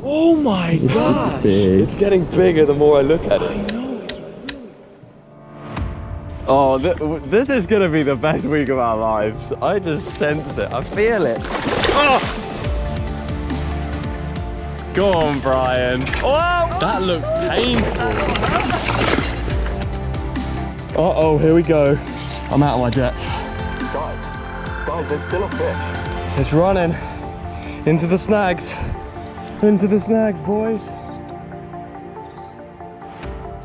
Oh my gosh! It's getting bigger the more I look at it. I know. Oh, this is gonna be the best week of our lives. I just sense it. I feel it. Oh! Go on, Brian. Oh! That looked painful. Uh-oh, here we go. I'm out of my depth. Guys, there's still a fish. It's running into the snags. Into the snags, boys.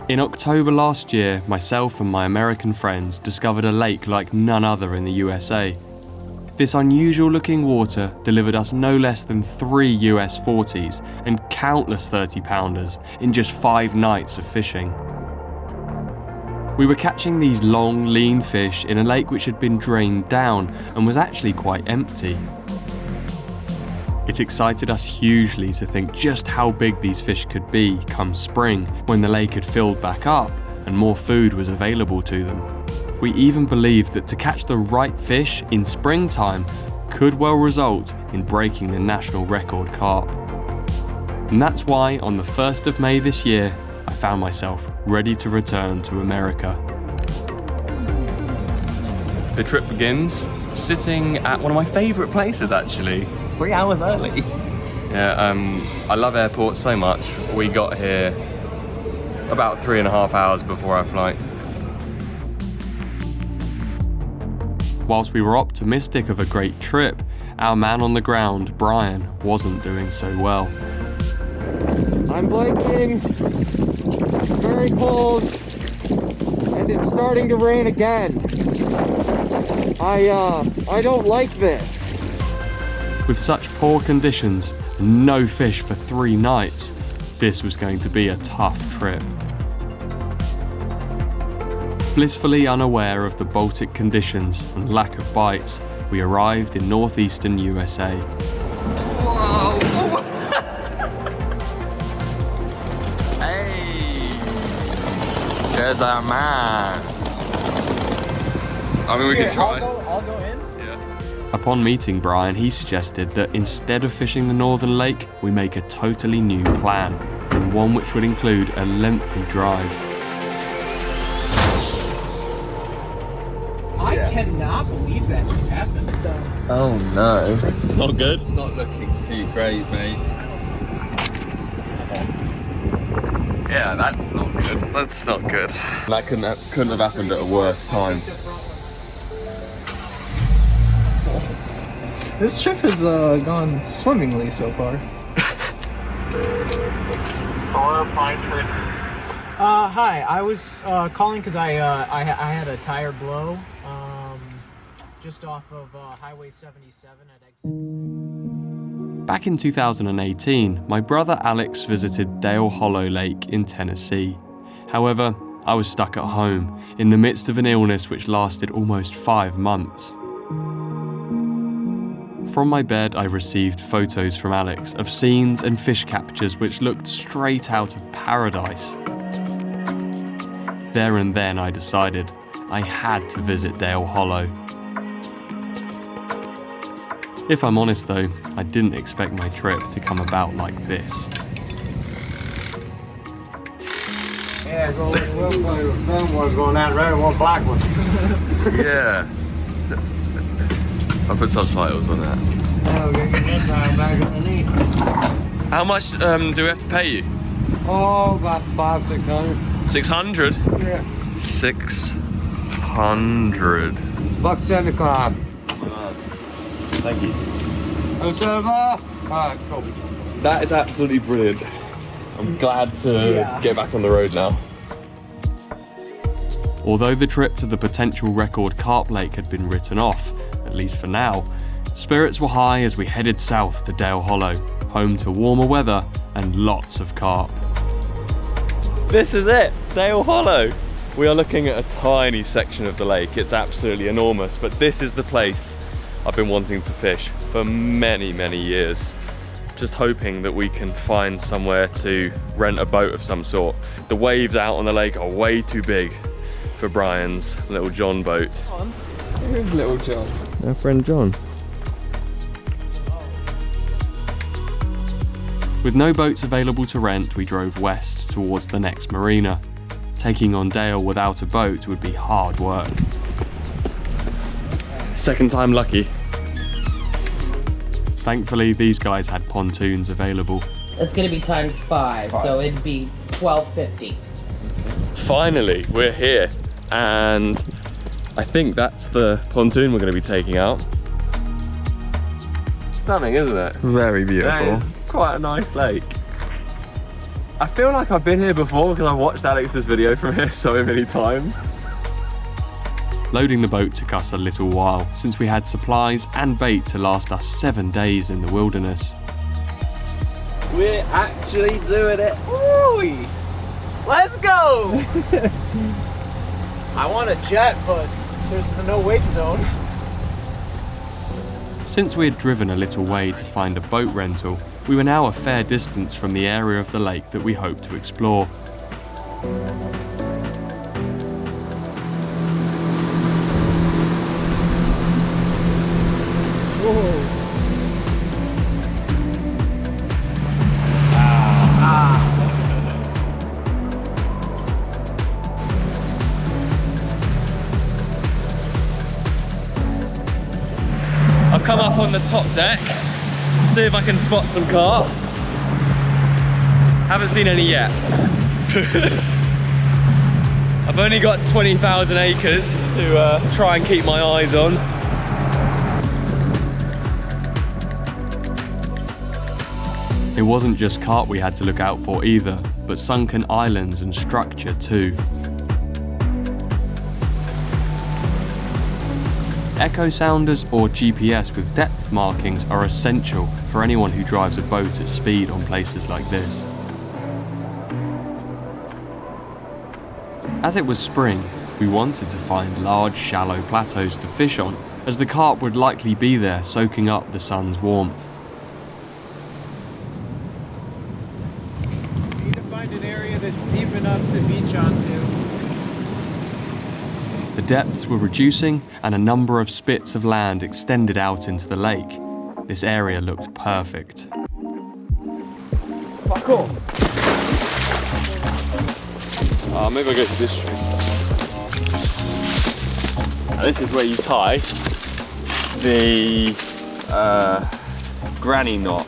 In October last year, myself and my American friends discovered a lake like none other in the USA. This unusual looking water delivered us no less than 3 US 40s and countless 30-pounders in just 5 nights of fishing. We were catching these long, lean fish in a lake which had been drained down and was actually quite empty. It excited us hugely to think just how big these fish could be come spring when the lake had filled back up and more food was available to them. We even believed that to catch the right fish in springtime could well result in breaking the national record carp. And that's why on the 1st of May this year, I found myself ready to return to America. The trip begins sitting at one of my favourite places actually. 3 hours early. Yeah, I love airports so much. We got here about 3.5 hours before our flight. Whilst we were optimistic of a great trip, our man on the ground, Brian, wasn't doing so well. I'm blanking, very cold, and it's starting to rain again. I don't like this. With such poor conditions and no fish for 3 nights, this was going to be a tough trip. Blissfully unaware of the Baltic conditions and lack of bites, we arrived in northeastern USA. Whoa! Hey! There's our man. I mean, we could try. I'll go in. Upon meeting Brian, he suggested that instead of fishing the northern lake, we make a totally new plan, and one which would include a lengthy drive. I cannot believe that just happened. Oh no. Not good? It's not looking too great, mate. Yeah, that's not good. That's not good. That couldn't have happened at a worse time. This trip has gone swimmingly so far. Hi, I was calling because I had a tire blow just off of Highway 77 at exit 6. Back in 2018, my brother Alex visited Dale Hollow Lake in Tennessee. However, I was stuck at home in the midst of an illness which lasted almost 5 months. From my bed, I received photos from Alex of scenes and fish captures which looked straight out of paradise. There and then I decided I had to visit Dale Hollow. If I'm honest though, I didn't expect my trip to come about like this. Yeah, go one going that red and one black one. Yeah. I'll put subtitles on that. How much do we have to pay you? Oh, about 500-600. 600? Yeah. 600. $1.75. Thank you. Alright, cool. That is absolutely brilliant. I'm glad to get back on the road now. Although the trip to the potential record carp lake had been written off, at least for now, spirits were high as we headed south to Dale Hollow, home to warmer weather and lots of carp. This is it, Dale Hollow. We are looking at a tiny section of the lake. It's absolutely enormous, but this is the place I've been wanting to fish for many, many years. Just hoping that we can find somewhere to rent a boat of some sort. The waves out on the lake are way too big for Brian's little John boat. Here's little John. Our friend John. With no boats available to rent, we drove west towards the next marina. Taking on Dale without a boat would be hard work. Second time lucky. Thankfully, these guys had pontoons available. It's gonna be times 5, so it'd be $12.50. Finally, we're here, and I think that's the pontoon we're going to be taking out. Stunning, isn't it? Very beautiful. That is quite a nice lake. I feel like I've been here before because I've watched Alex's video from here so many times. Loading the boat took us a little while, since we had supplies and bait to last us 7 days in the wilderness. We're actually doing it. Ooh, let's go! I want a jet, but there's a no wake zone. Since we had driven a little way to find a boat rental, we were now a fair distance from the area of the lake that we hoped to explore. Whoa. I've come up on the top deck to see if I can spot some carp. Haven't seen any yet. I've only got 20,000 acres to try and keep my eyes on. It wasn't just carp we had to look out for either, but sunken islands and structure too. Echo sounders or GPS with depth markings are essential for anyone who drives a boat at speed on places like this. As it was spring, we wanted to find large, shallow plateaus to fish on, as the carp would likely be there soaking up the sun's warmth. Need to find an area that's deep enough to beach onto. The depths were reducing and a number of spits of land extended out into the lake. This area looked perfect. Fuck off. Maybe I'll go to this street. Now, this is where you tie the granny knot.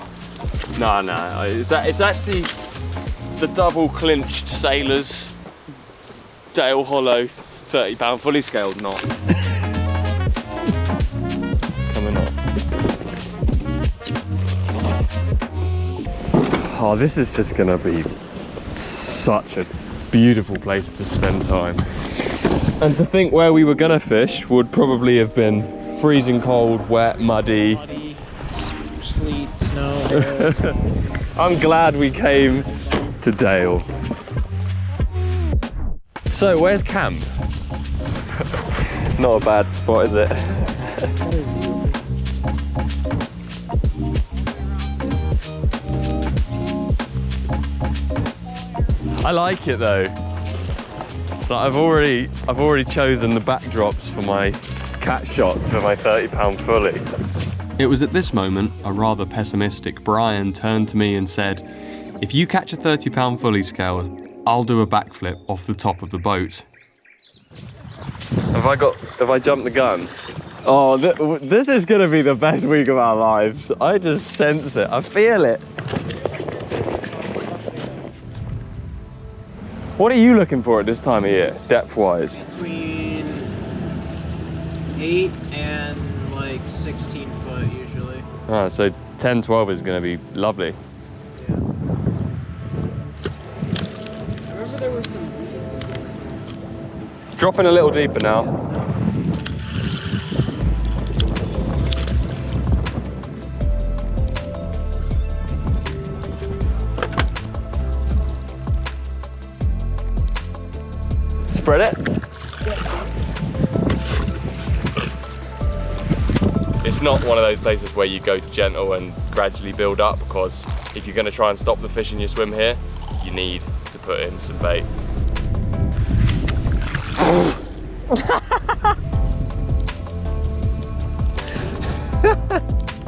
No, it's actually the double clinched sailor's Dale Hollow 30-pound fully scaled knot. Coming off. Oh, this is just gonna be such a beautiful place to spend time. And to think where we were gonna fish would probably have been freezing cold, wet, muddy. Muddy, sleet, snow. I'm glad we came to Dale. So, where's camp? Not a bad spot, is it? I like it though. Like I've already chosen the backdrops for my cat shots for my 30-pound fully. It was at this moment a rather pessimistic Brian turned to me and said, "If you catch a 30-pound fully scaled, I'll do a backflip off the top of the boat." Have I jumped the gun? Oh, this is gonna be the best week of our lives. I just sense it, I feel it. What are you looking for at this time of year, depth-wise? Between 8 and like 16 foot usually. Ah, so 10, 12 is gonna be lovely. Yeah. I remember there was some. Dropping a little deeper now. Spread it. It's not one of those places where you go gentle and gradually build up, because if you're going to try and stop the fish in your swim here, you need to put in some bait.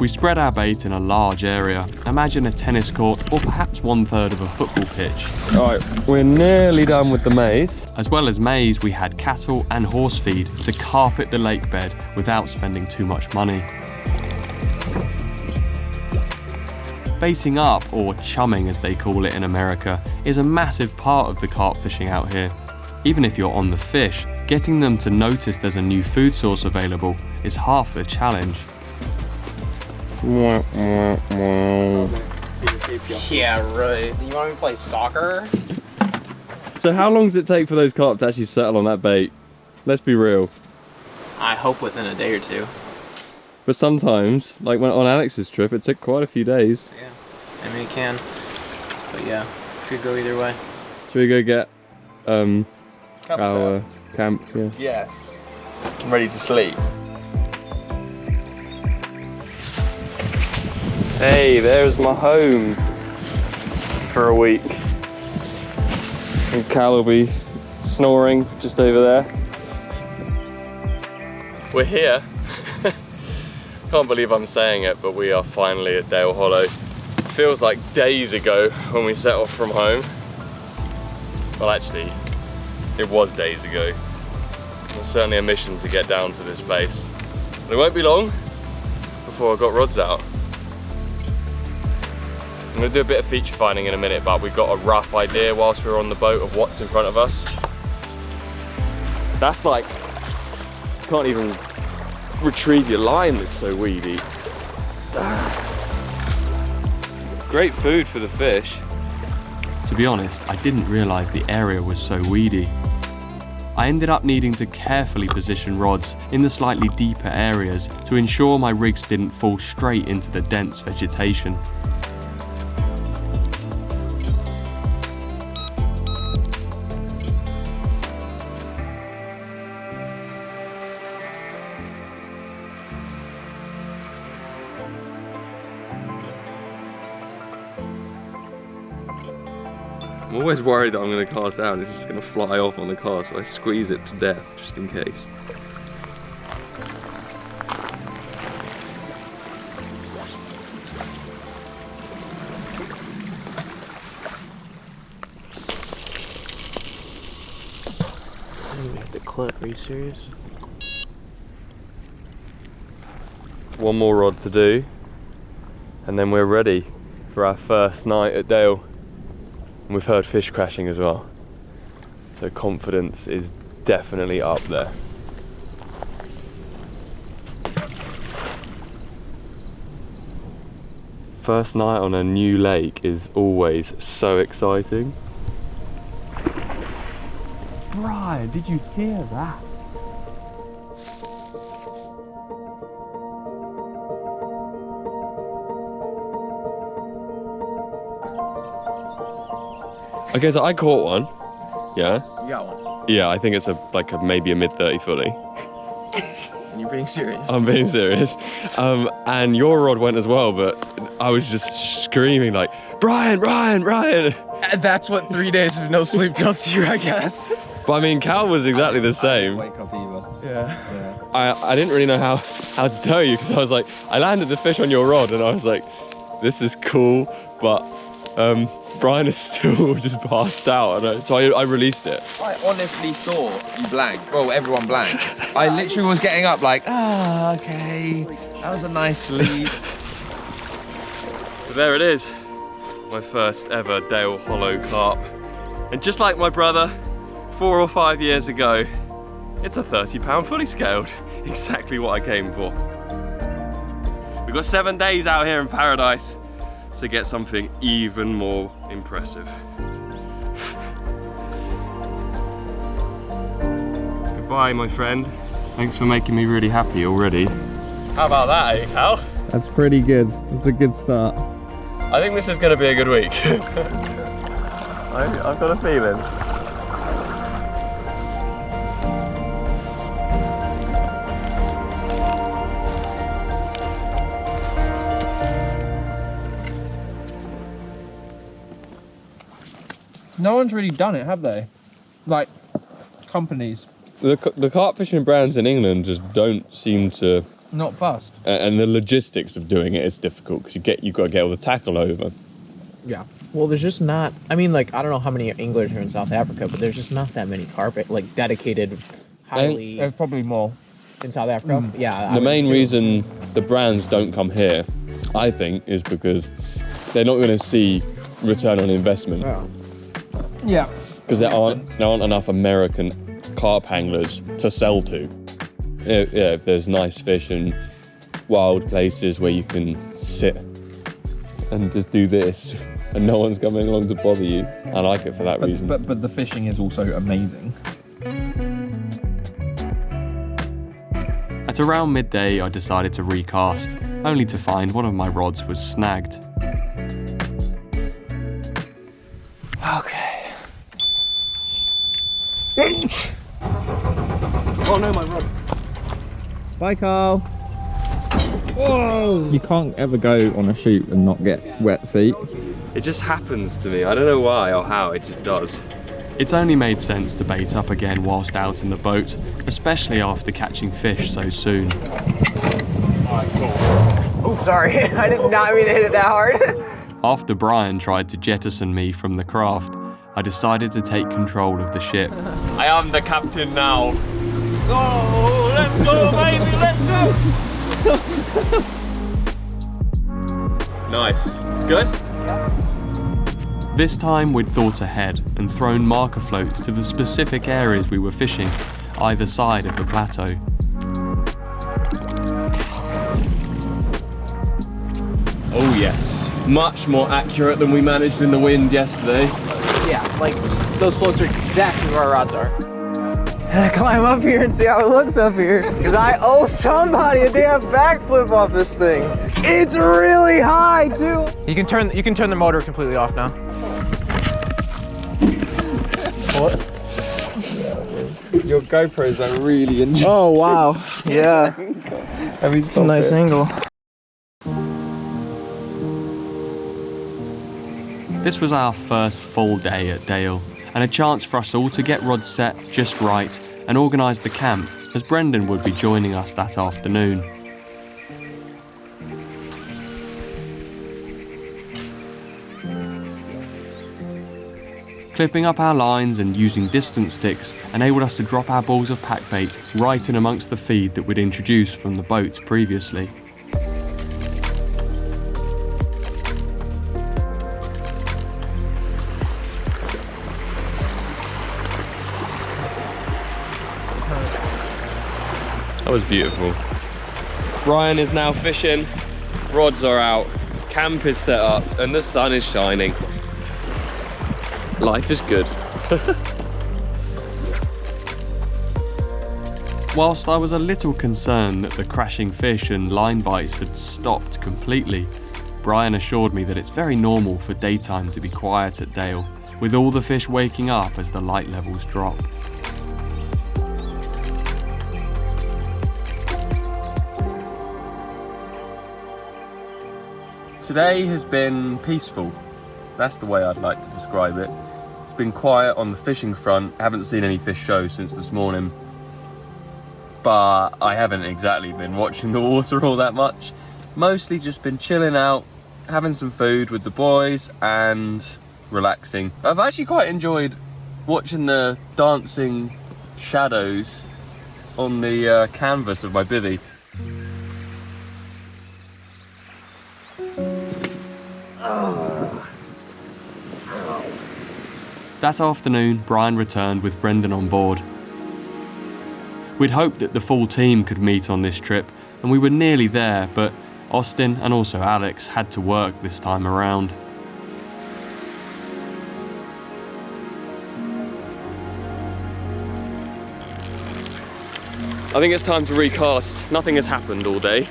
We spread our bait in a large area. Imagine a tennis court or perhaps 1/3 of a football pitch. Alright, we're nearly done with the maize. As well as maize, we had cattle and horse feed to carpet the lake bed without spending too much money. Baiting up, or chumming as they call it in America, is a massive part of the carp fishing out here. Even if you're on the fish, getting them to notice there's a new food source available is half the challenge. Yeah, right. You want me to play soccer? So how long does it take for those carp to actually settle on that bait? Let's be real. I hope within a day or two. But sometimes, like when on Alex's trip, it took quite a few days. Yeah, I mean it can. But yeah, could go either way. Should we go get our camp? Yeah. Yes. I'm ready to sleep. Hey, there's my home for a week. And Cal will be snoring just over there. We're here. Can't believe I'm saying it, but we are finally at Dale Hollow. Feels like days ago when we set off from home. Well, actually, it was days ago. It was certainly a mission to get down to this place. But it won't be long before I got rods out. I'm gonna do a bit of feature finding in a minute, but we've got a rough idea whilst we're on the boat of what's in front of us. That's like, you can't even retrieve your line, that's so weedy. Great food for the fish. To be honest, I didn't realise the area was so weedy. I ended up needing to carefully position rods in the slightly deeper areas to ensure my rigs didn't fall straight into the dense vegetation. I'm always worried that I'm going to cast out and it's just going to fly off on the cast, so I squeeze it to death just in case. I didn't even have the clip, are you serious? One more rod to do, and then we're ready for our first night at Dale. And we've heard fish crashing as well, so confidence is definitely up there. First night on a new lake is always so exciting. Brian, did you hear that? Okay, so I caught one. Yeah. You got one. Yeah, I think it's maybe a mid-30 fully. And you're being serious. I'm being serious. And your rod went as well, but I was just screaming like, Brian, Brian, Brian. That's what 3 days of no sleep does to you, I guess. But I mean, Cal was exactly the same. Wake up either. Yeah. I didn't really know how to tell you, because I was like, I landed the fish on your rod and I was like, this is cool, but Brian is still just passed out, and so I released it. I honestly thought you blanked. Well, everyone blanked. I literally was getting up like, okay, that was a nice sleep. So there it is, my first ever Dale Hollow carp. And just like my brother, 4 or 5 years ago, it's a 30-pound fully scaled. Exactly what I came for. We've got 7 days out here in paradise to get something even more impressive. Goodbye, my friend. Thanks for making me really happy already. How about that, eh, Cal? That's pretty good. That's a good start. I think this is going to be a good week. I've got a feeling. No one's really done it, have they? Like, companies. The carp fishing brands in England just don't seem to not fast. And the logistics of doing it is difficult because you've got to get all the tackle over. Yeah. Well, there's just not. I mean, like, I don't know how many anglers are in South Africa, but there's just not that many carp, like, dedicated, highly There's probably more. in South Africa. Yeah. I The would main assume. reason the brands don't come here, I think, is because they're not going to see return on investment. Yeah. Yeah. Because there aren't enough American carp anglers to sell to. Yeah, if there's nice fish and wild places where you can sit and just do this and no one's coming along to bother you. I like it for that reason. But the fishing is also amazing. At around midday, I decided to recast, only to find one of my rods was snagged. Okay. Oh no, my rod. Bye, Carl. Whoa! You can't ever go on a shoot and not get wet feet. It just happens to me. I don't know why or how, it just does. It's only made sense to bait up again whilst out in the boat, especially after catching fish so soon. Oh, sorry. I did not mean to hit it that hard. After Brian tried to jettison me from the craft, I decided to take control of the ship. I am the captain now. Oh, let's go, baby, let's go! Nice. Good? This time we'd thought ahead and thrown marker floats to the specific areas we were fishing, either side of the plateau. Oh yes. Much more accurate than we managed in the wind yesterday. Yeah, like, those floats are exactly where our rods are. And I climb up here and see how it looks up here. Because I owe somebody a damn backflip off this thing. It's really high, too. You can turn the motor completely off now. What? Your GoPros are really enjoying. Oh, wow. Yeah. I mean, It's a nice angle. This was our first full day at Dale, and a chance for us all to get rods set just right and organise the camp, as Brendan would be joining us that afternoon. Clipping up our lines and using distance sticks enabled us to drop our balls of pack bait right in amongst the feed that we'd introduced from the boat previously. That was beautiful. Brian is now fishing, rods are out, camp is set up, and the sun is shining. Life is good. Whilst I was a little concerned that the crashing fish and line bites had stopped completely, Brian assured me that it's very normal for daytime to be quiet at Dale, with all the fish waking up as the light levels drop. Today has been peaceful. That's the way I'd like to describe it. It's been quiet on the fishing front. I haven't seen any fish show since this morning. But I haven't exactly been watching the water all that much. Mostly just been chilling out, having some food with the boys and relaxing. I've actually quite enjoyed watching the dancing shadows on the canvas of my bivvy. That afternoon, Brian returned with Brendan on board. We'd hoped that the full team could meet on this trip, and we were nearly there, but Austin and also Alex had to work this time around. I think it's time to recast. Nothing has happened all day,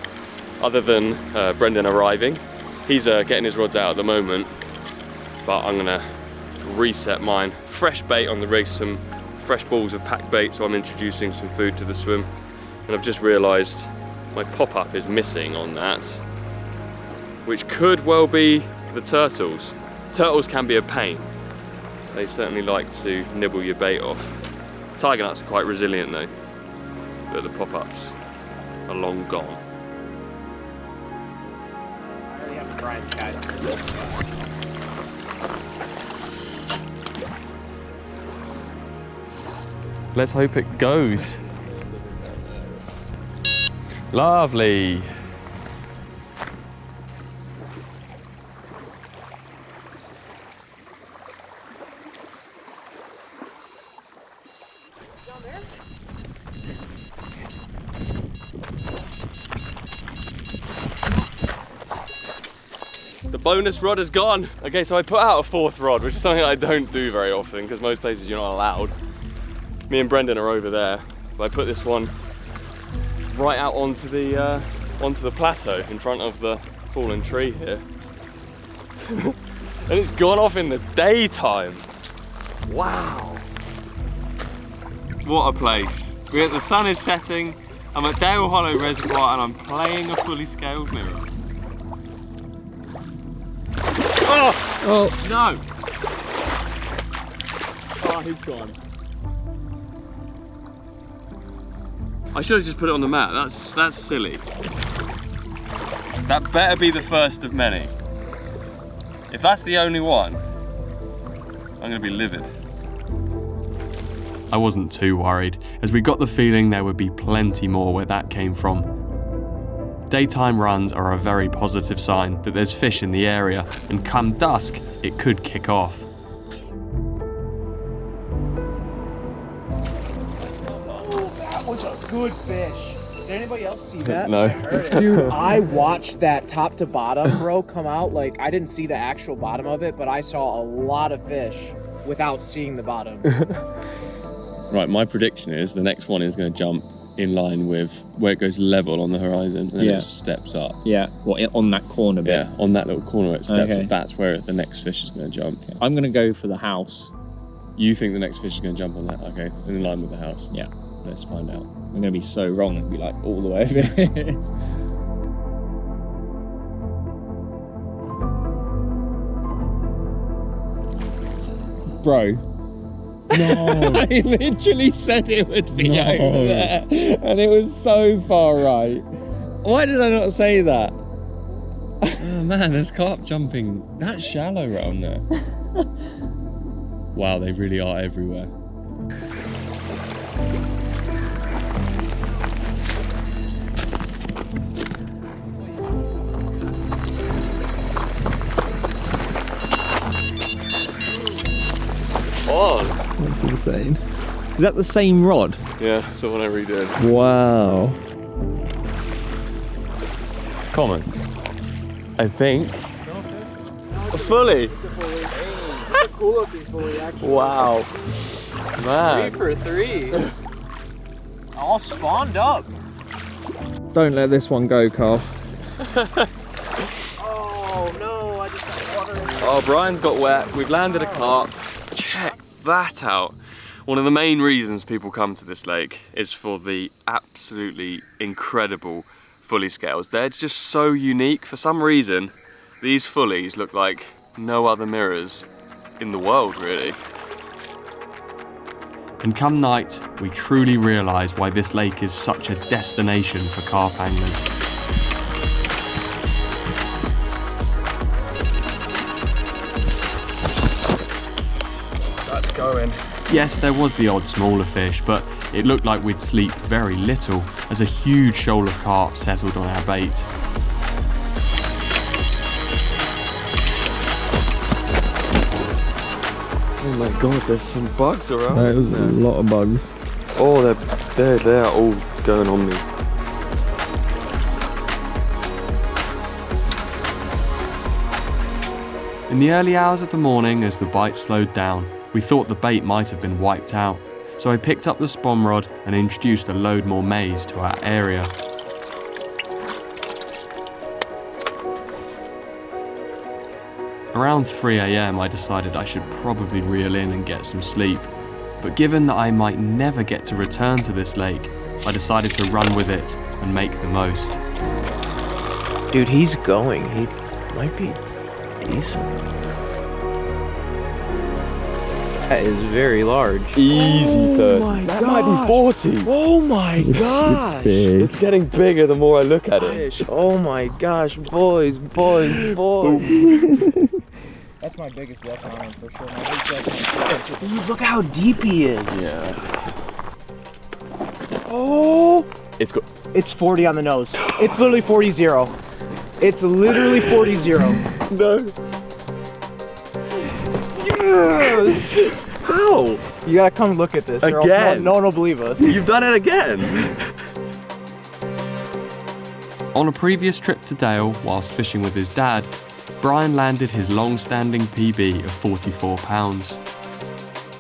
other than Brendan arriving. He's getting his rods out at the moment, but I'm gonna reset mine. Fresh bait on the rig, some fresh balls of packed bait, so I'm introducing some food to the swim. And I've just realised my pop-up is missing on that, which could well be the turtles. Turtles can be a pain. They certainly like to nibble your bait off. Tiger nuts are quite resilient though, but the pop-ups are long gone. try and catch some of this stuff. Let's hope it goes. Lovely. The bonus rod is gone. Okay, so I put out a 4th rod, which is something I don't do very often because most places you're not allowed. Me and Brendan are over there, but I put this one right out onto the plateau in front of the fallen tree here. And it's gone off in the daytime. Wow. What a place. The sun is setting, I'm at Dale Hollow Reservoir and I'm playing a fully scaled mirror. Oh no! Oh, he's gone. I should have just put it on the mat. That's silly. That better be the first of many. If that's the only one, I'm gonna be livid. I wasn't too worried, as we got the feeling there would be plenty more where that came from. Daytime runs are a very positive sign that there's fish in the area, and come dusk, it could kick off. That was a good fish. Did anybody else see that? No. Dude, I watched that top to bottom, bro, come out. Like, I didn't see the actual bottom of it, but I saw a lot of fish without seeing the bottom. Right, my prediction is the next one is gonna jump in line with where it goes level on the horizon and then it just steps up. Yeah, what, on that corner bit? Yeah, on that little corner it steps Okay. up, that's where the next fish is going to jump. I'm going to go for the house. You think the next fish is going to jump on that? Okay, in line with the house. Yeah. Let's find out. I'm going to be so wrong and be like all the way over here. Bro. No. I literally said it would be over there. And it was so far right. Why did I not say that? Oh man, there's carp jumping that shallow around there. Wow, they really are everywhere. On. That's insane. Is that the same rod? Yeah, it's the one I redid. Wow. Common. I think. Fully. Cool looking fully, actually. Wow. 3 Man. for 3. All spawned up. Don't let this one go, Carl. Oh no, I just got water in it. Oh, Brian's got wet. We've landed a carp. Check that out. One of the main reasons people come to this lake is for the absolutely incredible fully scales. They're just so unique. For some reason, these fullies look like no other mirrors in the world, really. And come night, we truly realise why this lake is such a destination for carp anglers. That's going. Yes, there was the odd smaller fish, but it looked like we'd sleep very little as a huge shoal of carp settled on our bait. Oh my god, there's some bugs around. That was a lot of bugs. Oh, they're all going on me. In the early hours of the morning, as the bite slowed down, we thought the bait might have been wiped out, so I picked up the spawn rod and introduced a load more maize to our area. Around 3 AM I decided I should probably reel in and get some sleep, but given that I might never get to return to this lake, I decided to run with it and make the most. Dude, he's going. He might be decent. That is very large. Easy 30. my That God. might be 40. Oh my gosh. Big. It's getting bigger the more I look at it. Oh my gosh, boys. That's my biggest depth on him for sure. My biggest depth. Dude, look how deep he is. Yeah. Oh, It's got. it's 40 on the nose. It's literally 40-0. It's literally 40-0. No. Yes! How? You gotta come look at this. or else Again? No one will believe us. You've done it again. On a previous trip to Dale, whilst fishing with his dad, Brian landed his long-standing PB of 44 pounds.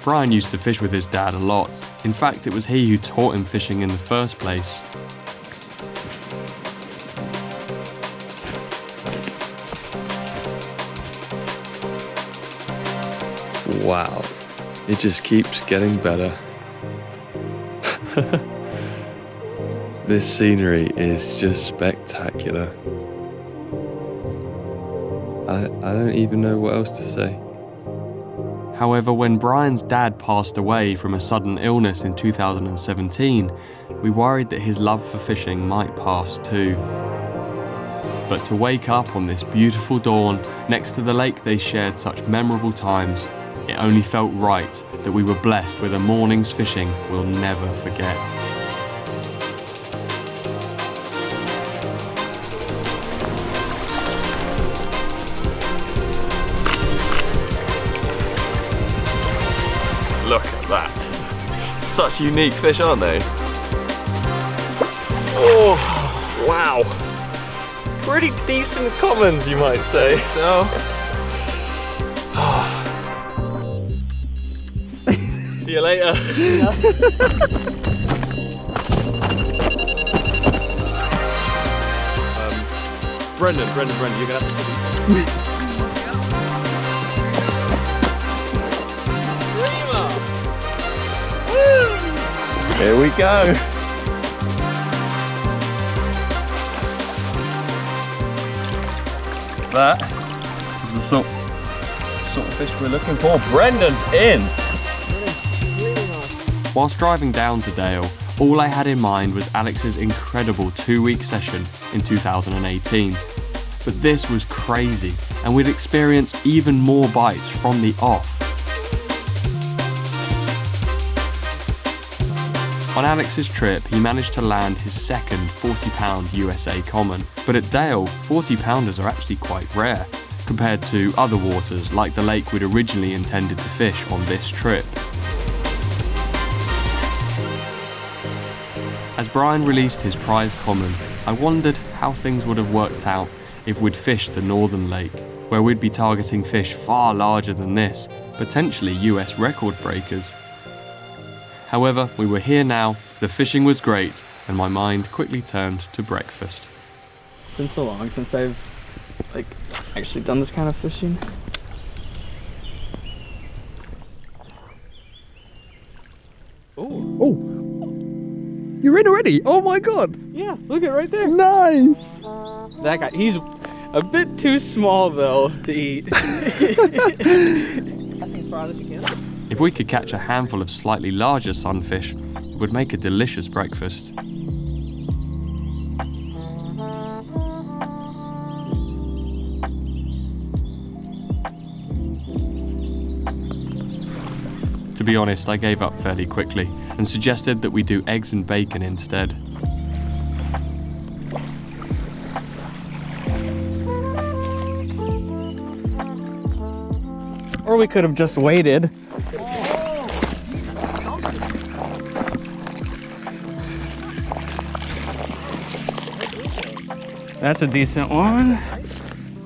Brian used to fish with his dad a lot. In fact, it was he who taught him fishing in the first place. Wow. It just keeps getting better. This scenery is just spectacular. I don't even know what else to say. However, when Brian's dad passed away from a sudden illness in 2017, we worried that his love for fishing might pass too. But to wake up on this beautiful dawn next to the lake they shared such memorable times, it only felt right that we were blessed with a morning's fishing we'll never forget. Look at that. Such unique fish, aren't they? Oh, wow. Pretty decent commons, you might say. So. See you later. Brendan, you're gonna have to Here we go. That is the sort of fish we're looking for. Brendan's in. Whilst driving down to Dale, all I had in mind was Alex's incredible 2-week session in 2018. But this was crazy, and we'd experienced even more bites from the off. On Alex's trip, he managed to land his second 40-pound USA common, but at Dale, 40-pounders are actually quite rare, compared to other waters like the lake we'd originally intended to fish on this trip. As Brian released his prize common, I wondered how things would have worked out if we'd fished the northern lake, where we'd be targeting fish far larger than this, potentially US record breakers. However, we were here now, the fishing was great, and my mind quickly turned to breakfast. It's been so long since I've actually done this kind of fishing. Oh, you're in already? Oh my god! Yeah, look at right there. Nice! That guy, he's a bit too small though to eat. Casting as far as you can. If we could catch a handful of slightly larger sunfish, it would make a delicious breakfast. To be honest, I gave up fairly quickly and suggested that we do eggs and bacon instead. Or we could have just waited. That's a decent one.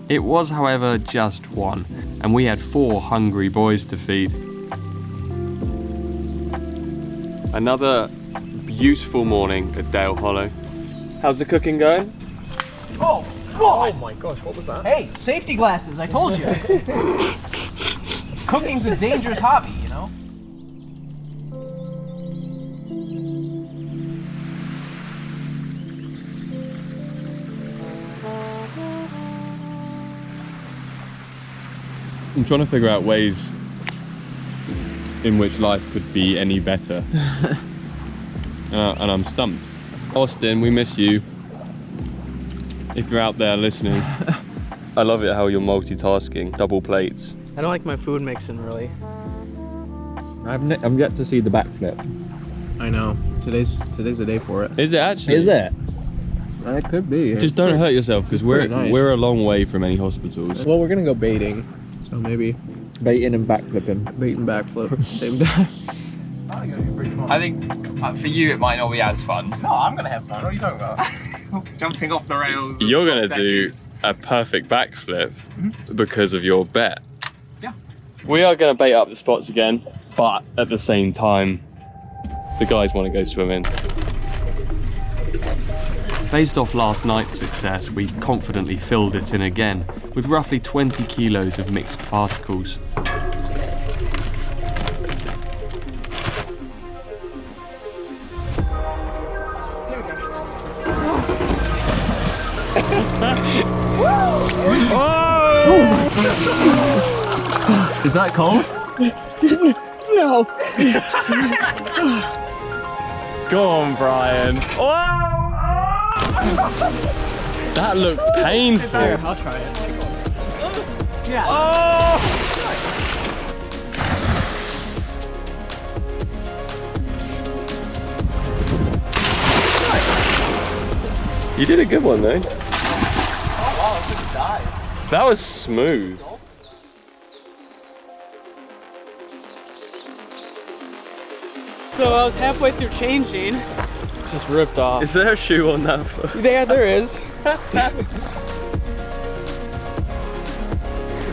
It was, however, just one, and we had 4 hungry boys to feed. Another beautiful morning at Dale Hollow. How's the cooking going? Oh, God. Oh my gosh, what was that? Hey, safety glasses, I told you. Cooking's a dangerous hobby, you know? I'm trying to figure out ways in which life could be any better. And I'm stumped. Austin, we miss you. If you're out there listening. I love it how you're multitasking, double plates. I don't like my food mixing really. I'm yet to see the backflip. I know. Today's the day for it. Is it actually? Is it? It could be. Just don't hurt yourself because we're nice. we're a long way from any hospitals. Well, we're gonna go baiting, so maybe Baiting and backflipping. bait and backflip same time. I think for you it might not be as fun. No, I'm gonna have fun. What are you talking about? Jumping off the rails. You're gonna do a perfect backflip because of your bet. Yeah. We are gonna bait up the spots again, but at the same time, the guys want to go swimming. Based off last night's success, we confidently filled it in again, with roughly 20 kilos of mixed particles. Is that cold? Go on, Brian. That looked painful. I'll try it. You did a good one though. Oh wow, it's a dive. That was smooth. So I was halfway through changing. Just ripped off. Is there a shoe on that foot? Yeah, there is.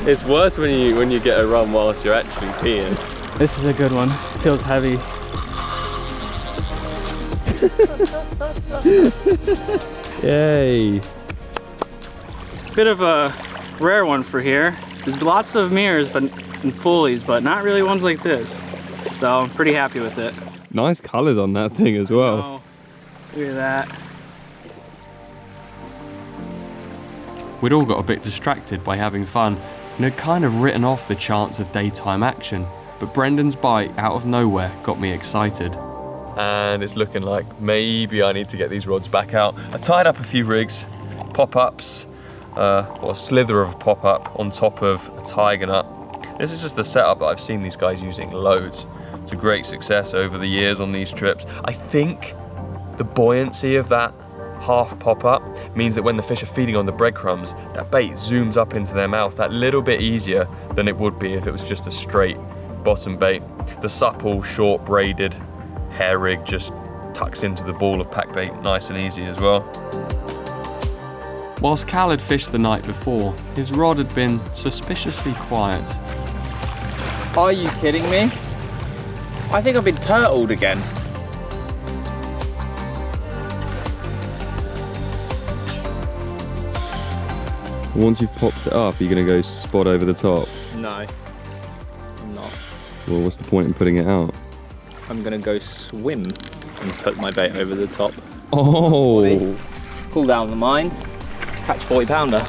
It's worse when you get a run whilst you're actually peeing. This is a good one. Feels heavy. Yay. Bit of a rare one for here. There's lots of mirrors and fullies, but not really ones like this. So I'm pretty happy with it. Nice colours on that thing as well. Oh, look at that. We'd all got a bit distracted by having fun and had kind of written off the chance of daytime action, but Brendan's bite out of nowhere got me excited. And it's looking like maybe I need to get these rods back out. I tied up a few rigs, pop-ups, or a slither of a pop-up on top of a tiger nut. This is just the setup that I've seen these guys using loads. It's a great success over the years on these trips. I think the buoyancy of that half pop-up means that when the fish are feeding on the breadcrumbs, that bait zooms up into their mouth that little bit easier than it would be if it was just a straight bottom bait. The supple, short braided hair rig just tucks into the ball of pack bait nice and easy as well. Whilst Cal had fished the night before, his rod had been suspiciously quiet. Are you kidding me? I think I've been turtled again. Once you've popped it up, you're gonna go spot over the top. No, I'm not. Well, what's the point in putting it out? I'm gonna go swim and put my bait over the top. Oh! Pull down the mine, catch 40-pounder.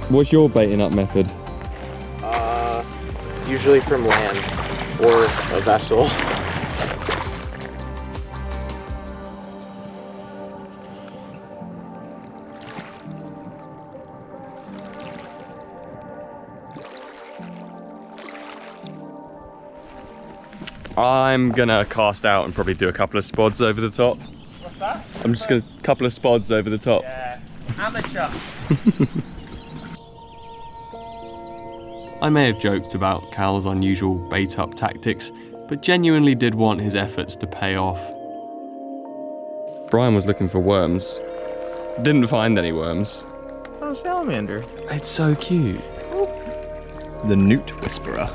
What's your baiting up method? Usually from land or a vessel. I'm gonna cast out and probably do a couple of spods over the top. What's that? I'm just gonna couple of spods over the top. Yeah, amateur. I may have joked about Cal's unusual bait-up tactics, but genuinely did want his efforts to pay off. Brian was looking for worms. Didn't find any worms. Oh, salamander. It's so cute. The newt whisperer.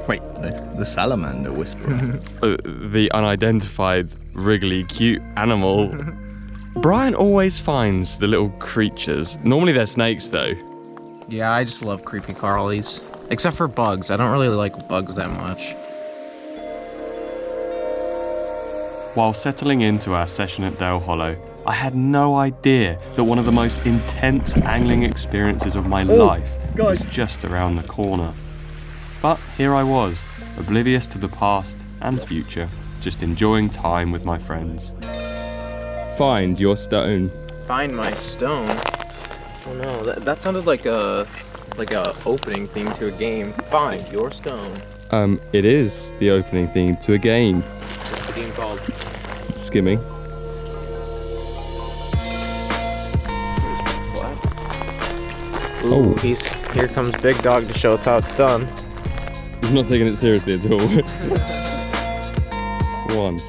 Wait, the salamander whisperer. The unidentified, wriggly, cute animal. Brian always finds the little creatures. Normally they're snakes though. Yeah, I just love creepy crawlies. Except for bugs. I don't really like bugs that much. While settling into our session at Dale Hollow, I had no idea that one of the most intense angling experiences of my life was just around the corner. But here I was, oblivious to the past and future, just enjoying time with my friends. Find your stone. Find my stone? Oh no, that sounded like a opening theme to a game. Find your stone. It is the opening theme to a game. What's the game called? Skimming. Ooh, here comes Big Dog to show us how it's done. He's not taking it seriously at all. 1,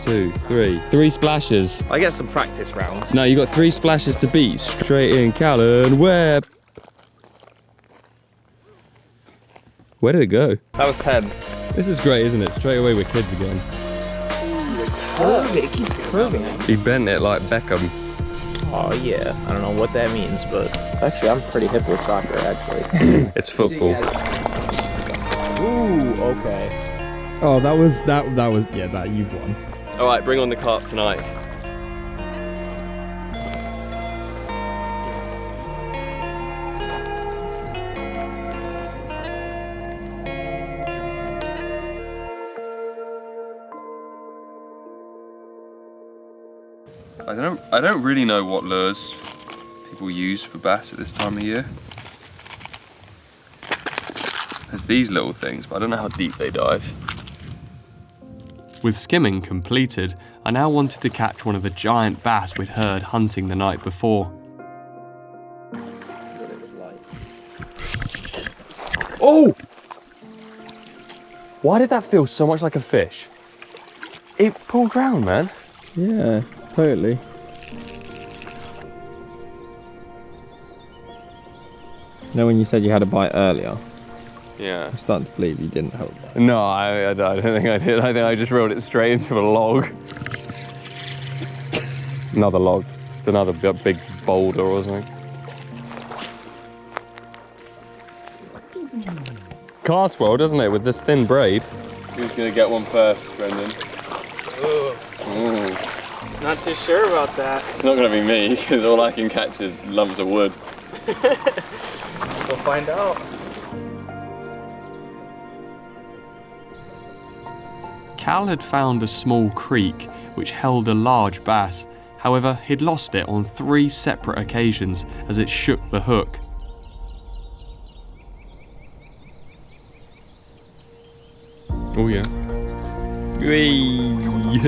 2, 3. 3 splashes. I get some practice rounds. No, you got 3 splashes to beat. Straight in, Callan Webb. Where did it go? That was 10. This is great, isn't it? Straight away we're kids again. It keeps curving. He bent it like Beckham. Oh yeah, I don't know what that means, but actually I'm pretty hip with soccer actually. It's football. Ooh, okay. Oh, that was yeah, that you've won. All right, bring on the carp tonight. I don't really know what lures people use for bass at this time of year. There's these little things, but I don't know how deep they dive. With skimming completed, I now wanted to catch one of the giant bass we'd heard hunting the night before. Oh! Why did that feel so much like a fish? It pulled round, man. Yeah, totally. You know when you said you had a bite earlier? Yeah. I'm starting to believe you didn't hold that. No, I don't think I did. I think I just reeled it straight into a log. Another log. Just another big boulder or something. Cast well, doesn't it, with this thin braid? Who's going to get one first, Brendan? Ooh, Ooh. not too sure about that. It's not going to be me, because all I can catch is lumps of wood. We'll find out. Cal had found a small creek which held a large bass. However, he'd lost it on 3 separate occasions as it shook the hook. Oh yeah. Whee!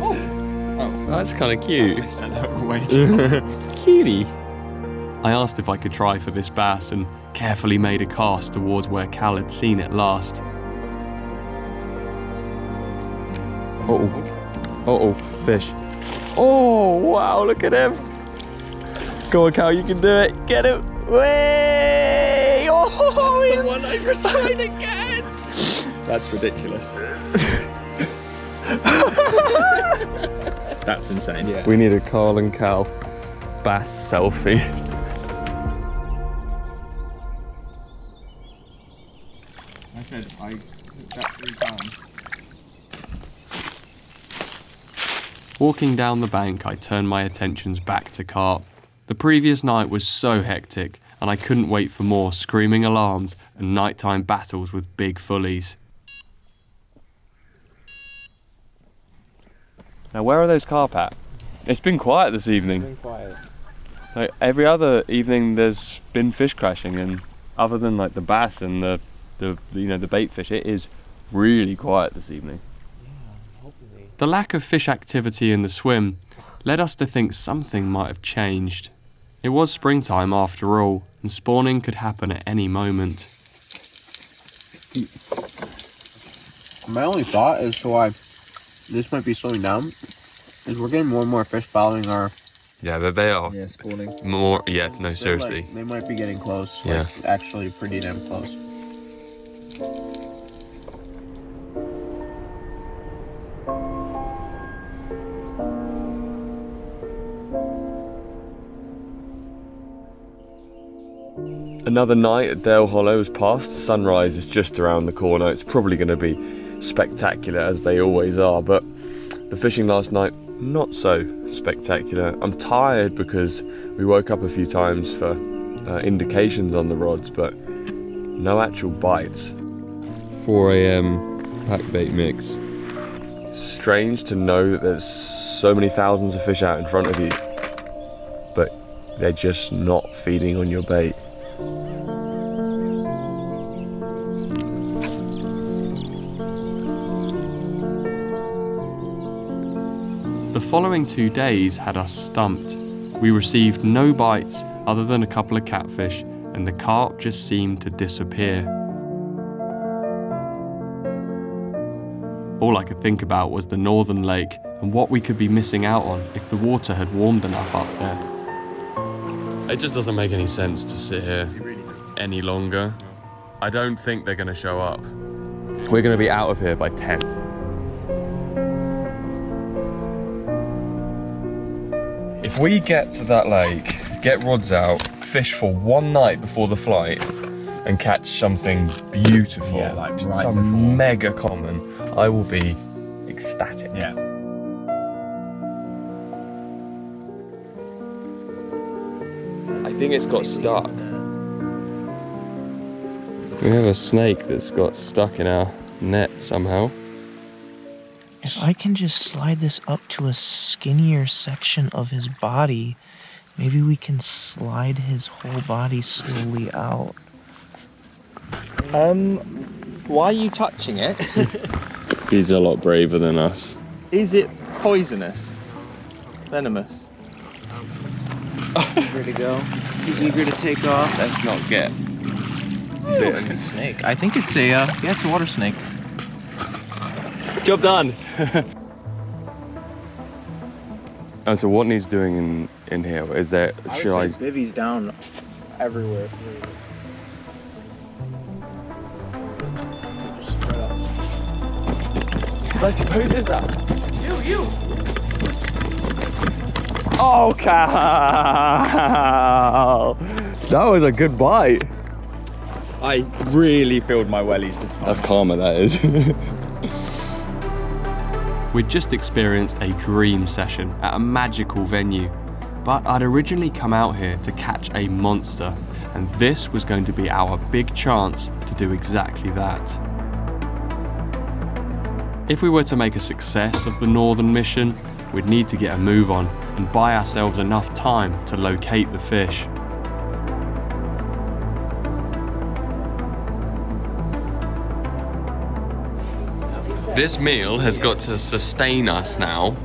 Oh, that's kind of cute. Cutie. I asked if I could try for this bass and carefully made a cast towards where Cal had seen it last. Uh-oh, fish. Oh, wow, look at him. Go on, Cal, you can do it. Get him. Way! Oh, that's the one I was trying to get. That's ridiculous. That's insane. Yeah. We need a Carl and Cal bass selfie. I took that 3 times. Walking down the bank, I turned my attentions back to carp. The previous night was so hectic, and I couldn't wait for more screaming alarms and nighttime battles with big fullies. Now, where are those carp at? It's been quiet this evening. Been quiet. Like every other evening, there's been fish crashing, and other than like the bass and the bait fish, it is really quiet this evening. The lack of fish activity in the swim led us to think something might have changed. It was springtime after all, and spawning could happen at any moment. My only thought as to why this might be slowing down is we're getting more and more fish following our... Yeah, they are. Yeah, spawning. More, yeah, no, seriously. They might be getting close. Yeah. Like, actually pretty damn close. Another night at Dale Hollow has passed. Sunrise is just around the corner. It's probably going to be spectacular, as they always are, but the fishing last night not so spectacular. I'm tired because we woke up a few times for indications on the rods, but no actual bites. 4 AM pack bait mix. Strange to know that there's so many thousands of fish out in front of you, but they're just not feeding on your bait. The following 2 days had us stumped. We received no bites other than a couple of catfish, and the carp just seemed to disappear. All I could think about was the northern lake and what we could be missing out on if the water had warmed enough up there. It just doesn't make any sense to sit here any longer. I don't think they're gonna show up. We're gonna be out of here by 10. If we get to that lake, get rods out, fish for one night before the flight, and catch something beautiful, Yeah, like just right some before. mega common, I will be ecstatic. Yeah. I think it's got stuck. We have a snake that's got stuck in our net somehow. If I can just slide this up to a skinnier section of his body, maybe we can slide his whole body slowly out. Why are you touching it? He's a lot braver than us. Is it poisonous? Venomous? Eager to go. He's eager to take off. Let's not get bitten. Snake. I think it's a it's a water snake. Job done. Oh, so what needs doing in here? Is there, should I? Bivvy's down everywhere. Who did that? You! Oh, Cal! That was a good bite. I really filled my wellies this time. That's karma, that is. We'd just experienced a dream session at a magical venue, but I'd originally come out here to catch a monster, and this was going to be our big chance to do exactly that. If we were to make a success of the northern mission, we'd need to get a move on and buy ourselves enough time to locate the fish. This meal has got to sustain us now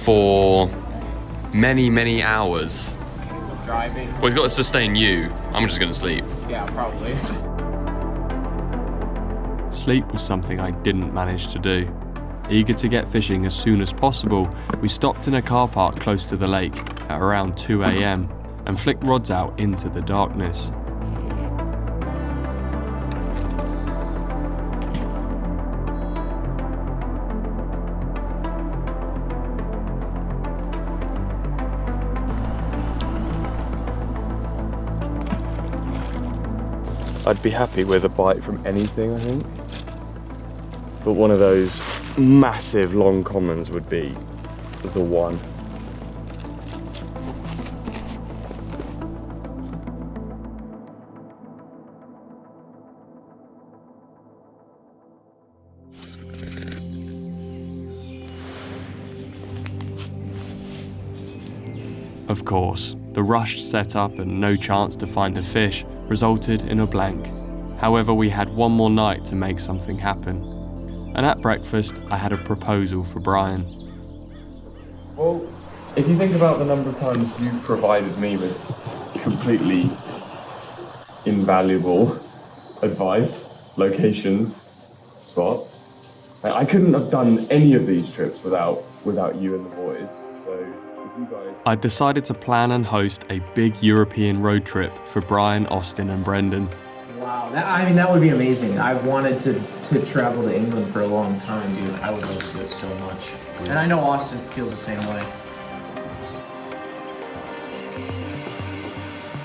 for many, many hours. Driving. Well, it's got to sustain you. I'm just gonna sleep. Yeah, probably. Sleep was something I didn't manage to do. Eager to get fishing as soon as possible, we stopped in a car park close to the lake at around 2 AM and flicked rods out into the darkness. I'd be happy with a bite from anything, I think. But one of those massive long commons would be the one. Of course, the rushed setup and no chance to find a fish resulted in a blank. However, we had one more night to make something happen. And at breakfast, I had a proposal for Brian. Well, if you think about the number of times you provided me with completely invaluable advice, locations, spots, I couldn't have done any of these trips without you and the boys. So if you guys... I decided to plan and host a big European road trip for Brian, Austin, and Brendan. Wow, that would be amazing. I've wanted to travel to England for a long time, dude. I would love to do it so much. And I know Austin feels the same way.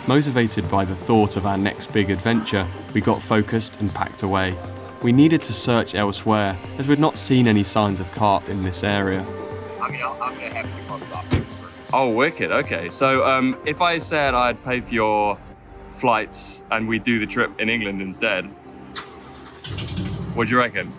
Motivated by the thought of our next big adventure, we got focused and packed away. We needed to search elsewhere, as we'd not seen any signs of carp in this area. I mean, I'm gonna have 2 months off next spring. Oh, wicked. Okay, so if I said I'd pay for your flights and we do the trip in England instead, what do you reckon?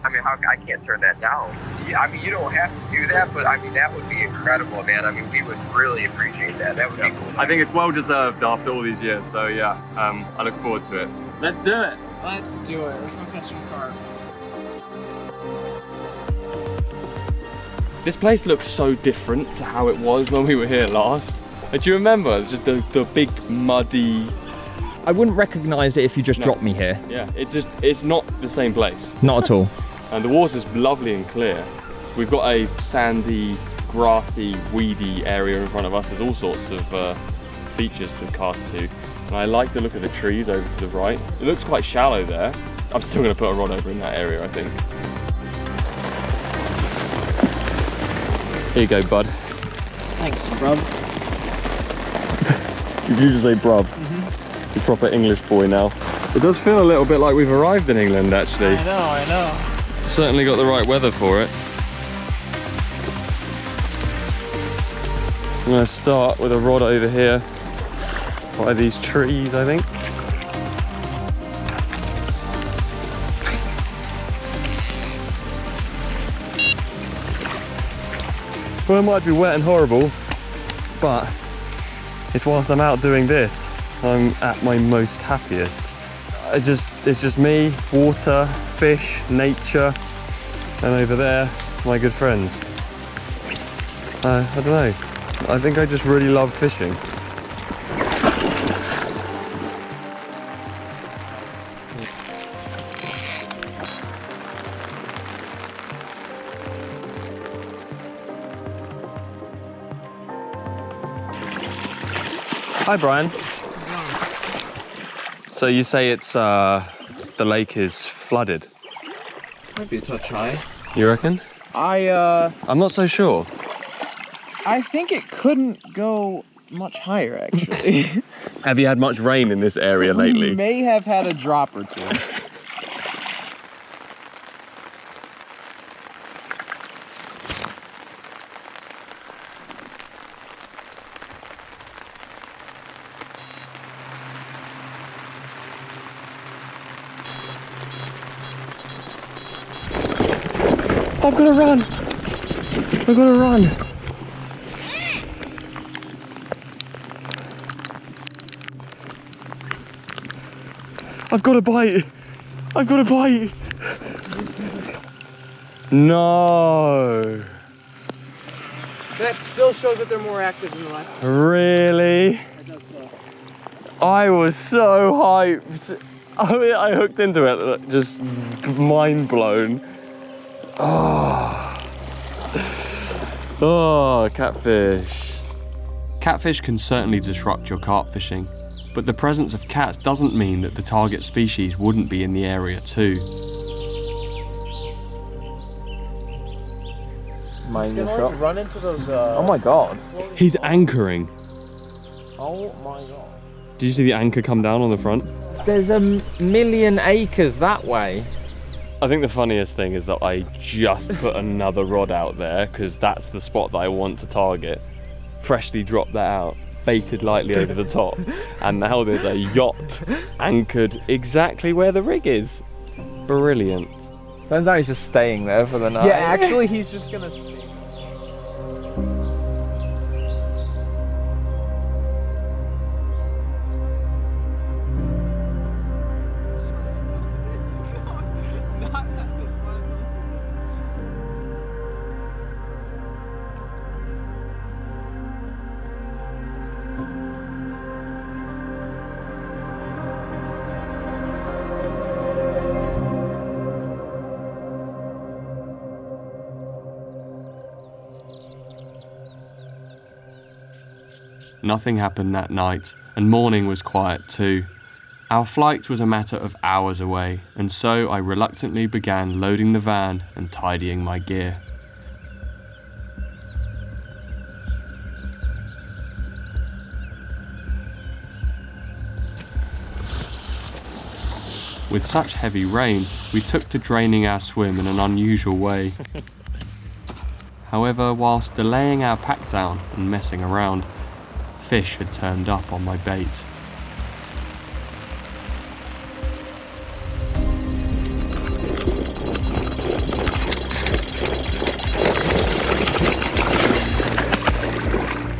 I mean, I can't turn that down. I mean, you don't have to do that, but I mean, that would be incredible, man. I mean, we would really appreciate that. That would be cool. I think it's well deserved after all these years. So yeah, I look forward to it. Let's do it. Let's do it. Let's go catch some carp. This place looks so different to how it was when we were here last. Do you remember? Just the big muddy. I wouldn't recognise it if you just dropped me here. Yeah, it's not the same place. Not at all. And the water's lovely and clear. We've got a sandy, grassy, weedy area in front of us. There's all sorts of features to cast to. And I like the look of the trees over to the right. It looks quite shallow there. I'm still going to put a rod over in that area, I think. Here you go, bud. Thanks, brub. Did you just say brub? Mm-hmm. You're a proper English boy now. It does feel a little bit like we've arrived in England, actually. I know. Certainly got the right weather for it. I'm going to start with a rod over here by these trees, I think. Well, it might be wet and horrible, but it's whilst I'm out doing this, I'm at my most happiest. It's just me, water, fish, nature, and over there, my good friends. I don't know. I think I just really love fishing. Hi, Brian. So you say it's the lake is flooded? Might be a touch high. You reckon? I'm not so sure. I think it couldn't go much higher, actually. Have you had much rain in this area lately? We may have had a drop or two. I've got to run. I've got to run. I've got a bite. I've got a bite. No. That still shows that they're more active than the last time. Really? It does so. I was so hyped. I hooked into it, just mind blown. Oh, catfish. Catfish can certainly disrupt your carp fishing, but the presence of cats doesn't mean that the target species wouldn't be in the area too. He's gonna run into those. Oh my god. He's anchoring. Oh my god. Did you see the anchor come down on the front? There's a million acres that way. I think the funniest thing is that I just put another rod out there because that's the spot that I want to target. Freshly dropped that out, baited lightly over the top, and now there's a yacht anchored exactly where the rig is. Brilliant. Turns out he's just staying there for the night. Yeah, actually he's just gonna stay. Nothing happened that night, and morning was quiet too. Our flight was a matter of hours away, and so I reluctantly began loading the van and tidying my gear. With such heavy rain, we took to draining our swim in an unusual way. However, whilst delaying our pack down and messing around, fish had turned up on my bait.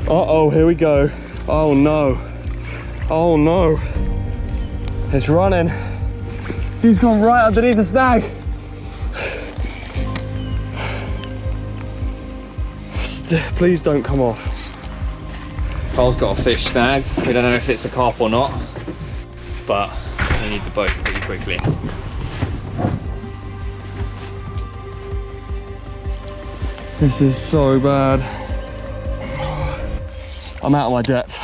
Uh-oh, here we go. Oh no. Oh no. It's running. He's gone right underneath the snag. Please don't come off. Carl's got a fish snagged. We don't know if it's a carp or not, but we need the boat pretty quickly. This is so bad. I'm out of my depth.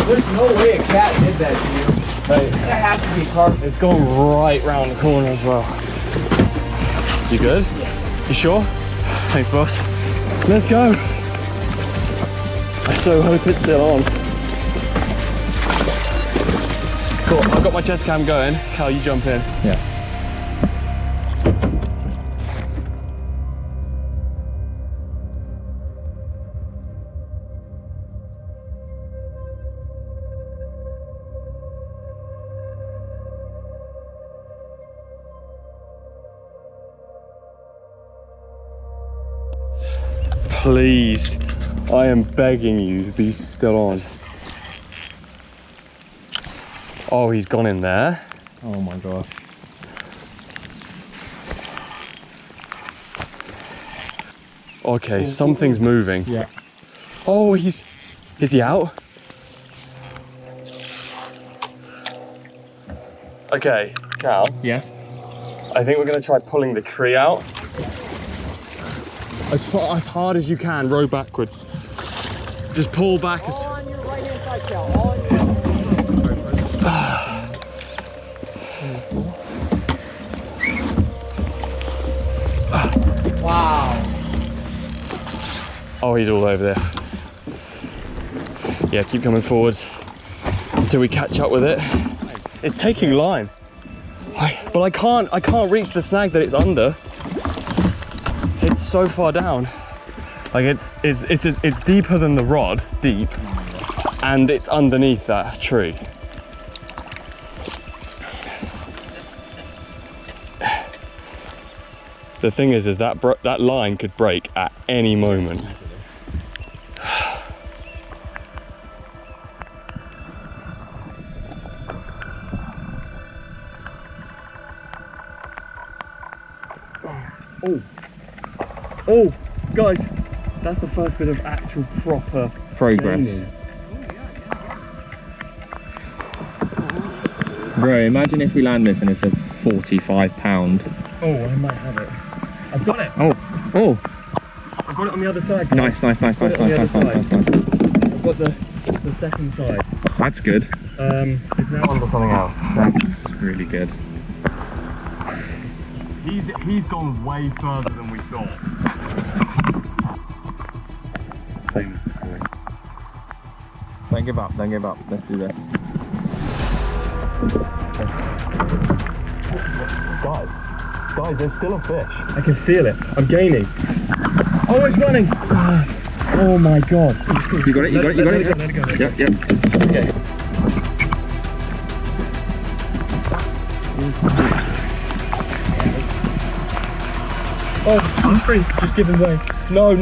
There's no way a cat did that to you. Hey, That has to be carp. it's gone right round the corner as well. You good? You sure? Thanks, boss. Let's go. I so hope it's still on. Cool, I've got my chest cam going. Cal, you jump in. Yeah. Please, I am begging you to be still on. Oh, he's gone in there. Oh my god. Okay, something's moving. Yeah. Oh, is he out? Okay, Cal, Yes. I think we're gonna try pulling the tree out. As hard as you can, row backwards. Just pull back as... All on your right hand side, Cal. All on your Wow. Oh, he's all over there. Yeah, keep coming forwards until we catch up with it. It's taking line. But I can't reach the snag that it's under. It's so far down. Like it's deeper than the rod, deep, and it's underneath that tree. The thing is that line could break at any moment. Oh, guys, that's the first bit of actual proper Progress. gaining. Bro, imagine if we land this and it's a 45 pound. Oh, I might have it. I've got it. Oh, I've got it on the other side. nice. I've got the second side. That's good. It's now under something else. That's really good. He's gone way further than we thought. Same as before. Don't give up, don't give up. Let's do this. Guys, there's still a fish. I can feel it. I'm gaining. Oh, it's running. Oh my god. You got it, you got it, you got it. Let it go. Yep. Okay. Oh, it's free. Just give him way. No.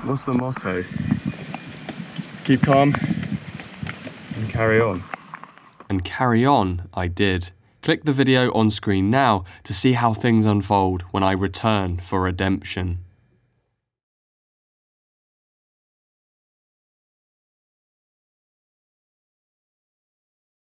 What's the motto? Keep calm and carry on. And carry on, I did. Click the video on screen now to see how things unfold when I return for redemption.